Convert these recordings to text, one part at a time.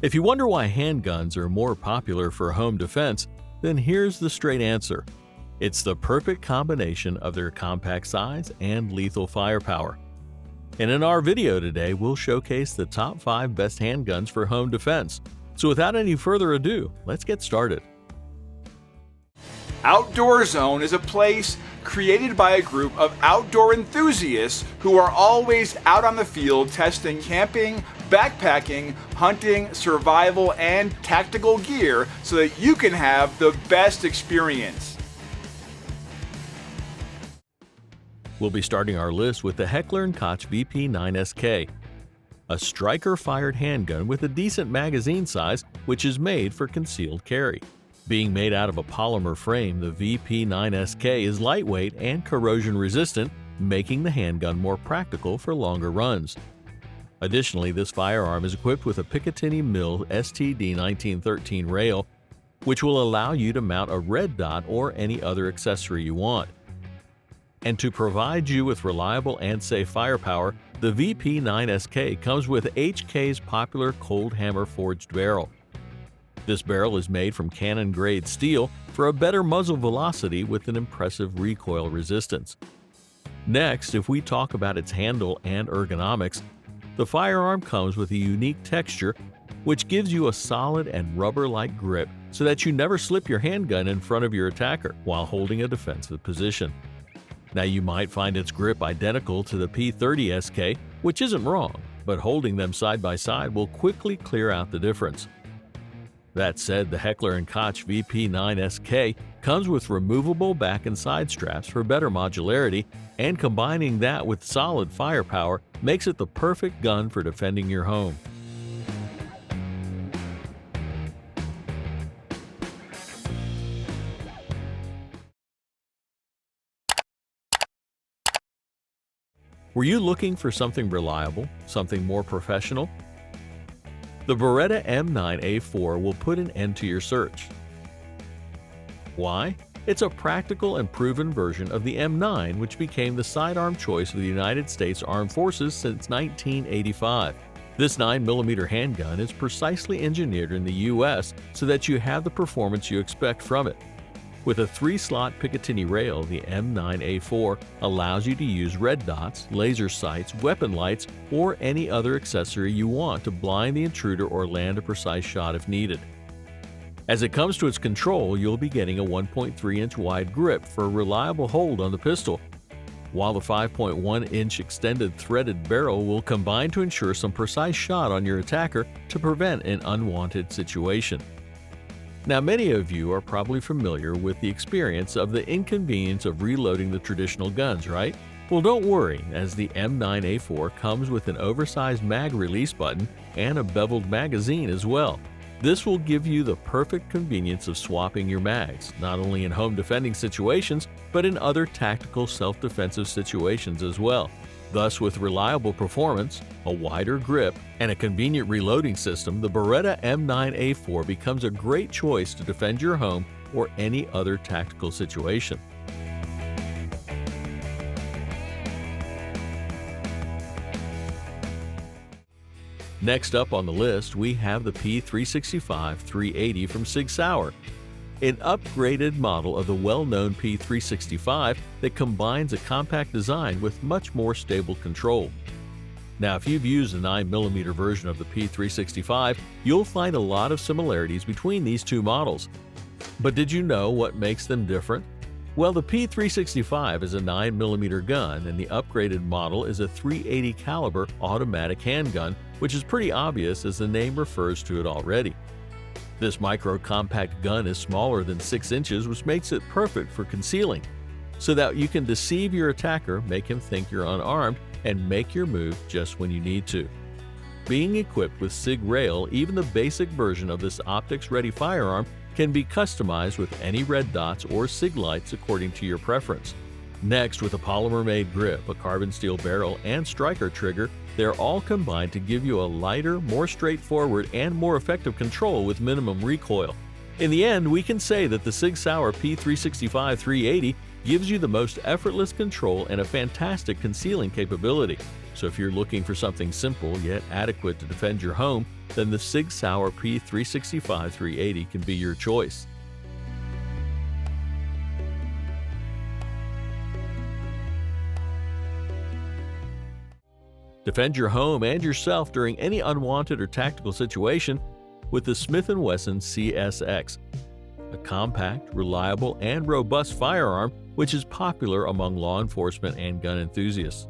If you wonder why handguns are more popular for home defense, then here's the straight answer. It's the perfect combination of their compact size and lethal firepower. And in our video today, we'll showcase the top 5 best handguns for home defense. So without any further ado, let's get started. Outdoor Zone is a place created by a group of outdoor enthusiasts who are always out on the field testing camping, backpacking, hunting, survival, and tactical gear so that you can have the best experience. We'll be starting our list with the Heckler & Koch VP9SK, a striker-fired handgun with a decent magazine size which is made for concealed carry. Being made out of a polymer frame, the VP9SK is lightweight and corrosion-resistant, making the handgun more practical for longer runs. Additionally, this firearm is equipped with a Picatinny Mill STD 1913 rail, which will allow you to mount a red dot or any other accessory you want. And to provide you with reliable and safe firepower, the VP9SK comes with HK's popular cold hammer forged barrel. This barrel is made from cannon-grade steel for a better muzzle velocity with an impressive recoil resistance. Next, if we talk about its handle and ergonomics, the firearm comes with a unique texture which gives you a solid and rubber-like grip so that you never slip your handgun in front of your attacker while holding a defensive position. Now, you might find its grip identical to the P30SK, which isn't wrong, but holding them side by side will quickly clear out the difference. That said, the Heckler & Koch VP9SK comes with removable back and side straps for better modularity, and combining that with solid firepower makes it the perfect gun for defending your home. Were you looking for something reliable, something more professional? The Beretta M9A4 will put an end to your search. Why? It's a practical and proven version of the M9, which became the sidearm choice of the United States Armed Forces since 1985. This 9mm handgun is precisely engineered in the US so that you have the performance you expect from it. With a 3-slot Picatinny rail, the M9A4 allows you to use red dots, laser sights, weapon lights, or any other accessory you want to blind the intruder or land a precise shot if needed. As it comes to its control, you'll be getting a 1.3-inch wide grip for a reliable hold on the pistol, while the 5.1-inch extended threaded barrel will combine to ensure some precise shot on your attacker to prevent an unwanted situation. Now, many of you are probably familiar with the experience of the inconvenience of reloading the traditional guns, right? Well, don't worry, as the M9A4 comes with an oversized mag release button and a beveled magazine as well. This will give you the perfect convenience of swapping your mags, not only in home defending situations, but in other tactical self-defensive situations as well. Thus, with reliable performance, a wider grip, and a convenient reloading system, the Beretta M9A4 becomes a great choice to defend your home or any other tactical situation. Next up on the list, we have the P365-380 from Sig Sauer, an upgraded model of the well-known P365 that combines a compact design with much more stable control. Now, if you've used the 9mm version of the P365, you'll find a lot of similarities between these two models. But did you know what makes them different? Well, the P365 is a 9mm gun and the upgraded model is a .380 caliber automatic handgun, which is pretty obvious as the name refers to it already. This micro-compact gun is smaller than 6 inches, which makes it perfect for concealing, so that you can deceive your attacker, make him think you're unarmed, and make your move just when you need to. Being equipped with SIG rail, even the basic version of this optics-ready firearm can be customized with any red dots or SIG lights according to your preference. Next, with a polymer-made grip, a carbon steel barrel, and striker trigger, they're all combined to give you a lighter, more straightforward, and more effective control with minimum recoil. In the end, we can say that the Sig Sauer P365-380 gives you the most effortless control and a fantastic concealing capability. So if you're looking for something simple yet adequate to defend your home, then the Sig Sauer P365 380 can be your choice. Defend your home and yourself during any unwanted or tactical situation with the Smith & Wesson CSX, a compact, reliable, and robust firearm which is popular among law enforcement and gun enthusiasts.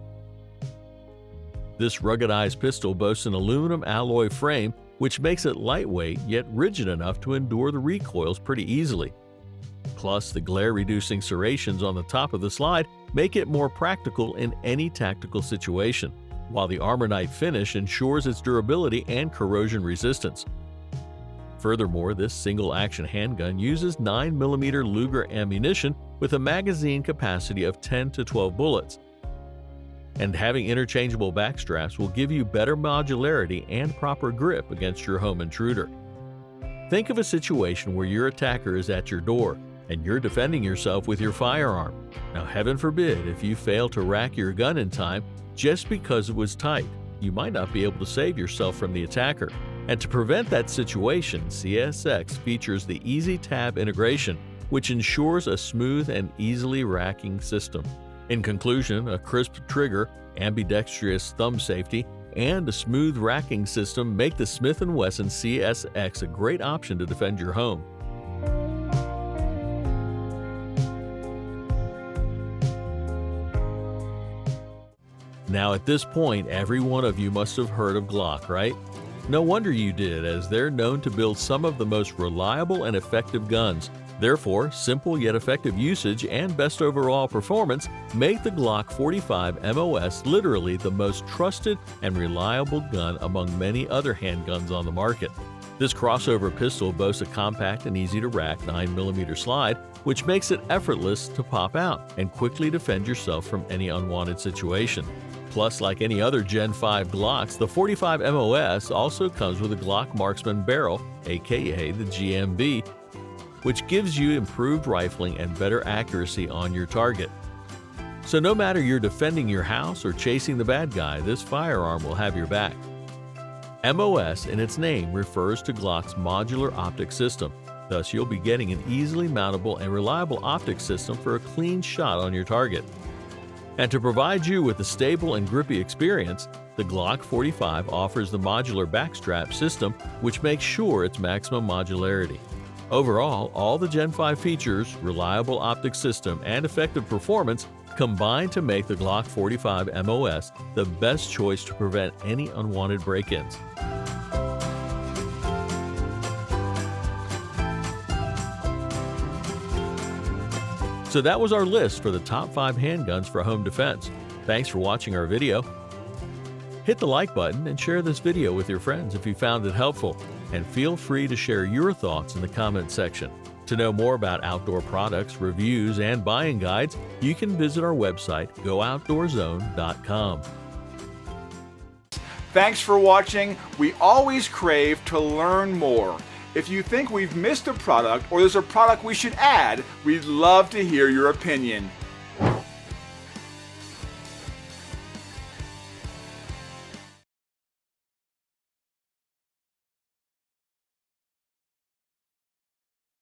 This ruggedized pistol boasts an aluminum alloy frame which makes it lightweight yet rigid enough to endure the recoils pretty easily. Plus, the glare-reducing serrations on the top of the slide make it more practical in any tactical situation, while the Armornite finish ensures its durability and corrosion resistance. Furthermore, this single-action handgun uses 9mm Luger ammunition with a magazine capacity of 10 to 12 bullets. And having interchangeable backstraps will give you better modularity and proper grip against your home intruder. Think of a situation where your attacker is at your door and you're defending yourself with your firearm. Now, heaven forbid if you fail to rack your gun in time just because it was tight, you might not be able to save yourself from the attacker. And to prevent that situation, CSX features the Easy Tab integration, which ensures a smooth and easily racking system. In conclusion, a crisp trigger, ambidextrous thumb safety, and a smooth racking system make the Smith & Wesson CSX a great option to defend your home. Now at this point, every one of you must have heard of GLOCK, right? No wonder you did, as they're known to build some of the most reliable and effective guns. Therefore, simple yet effective usage and best overall performance make the GLOCK 45 MOS literally the most trusted and reliable gun among many other handguns on the market. This crossover pistol boasts a compact and easy-to-rack 9mm slide, which makes it effortless to pop out and quickly defend yourself from any unwanted situation. Plus, like any other Gen 5 Glocks, the 45 MOS also comes with a Glock Marksman barrel, aka the GMB, which gives you improved rifling and better accuracy on your target. So no matter you're defending your house or chasing the bad guy, this firearm will have your back. MOS in its name refers to Glock's modular optic system, thus you'll be getting an easily mountable and reliable optic system for a clean shot on your target. And to provide you with a stable and grippy experience, the Glock 45 offers the modular backstrap system, which makes sure its maximum modularity. Overall, all the Gen 5 features, reliable optic system, and effective performance combine to make the Glock 45 MOS the best choice to prevent any unwanted break-ins. So that was our list for the top 5 handguns for home defense. Thanks for watching our video. Hit the like button and share this video with your friends if you found it helpful. And feel free to share your thoughts in the comment section. To know more about outdoor products, reviews, and buying guides, you can visit our website, gooutdoorzone.com. Thanks for watching. We always crave to learn more. If you think we've missed a product or there's a product we should add, we'd love to hear your opinion.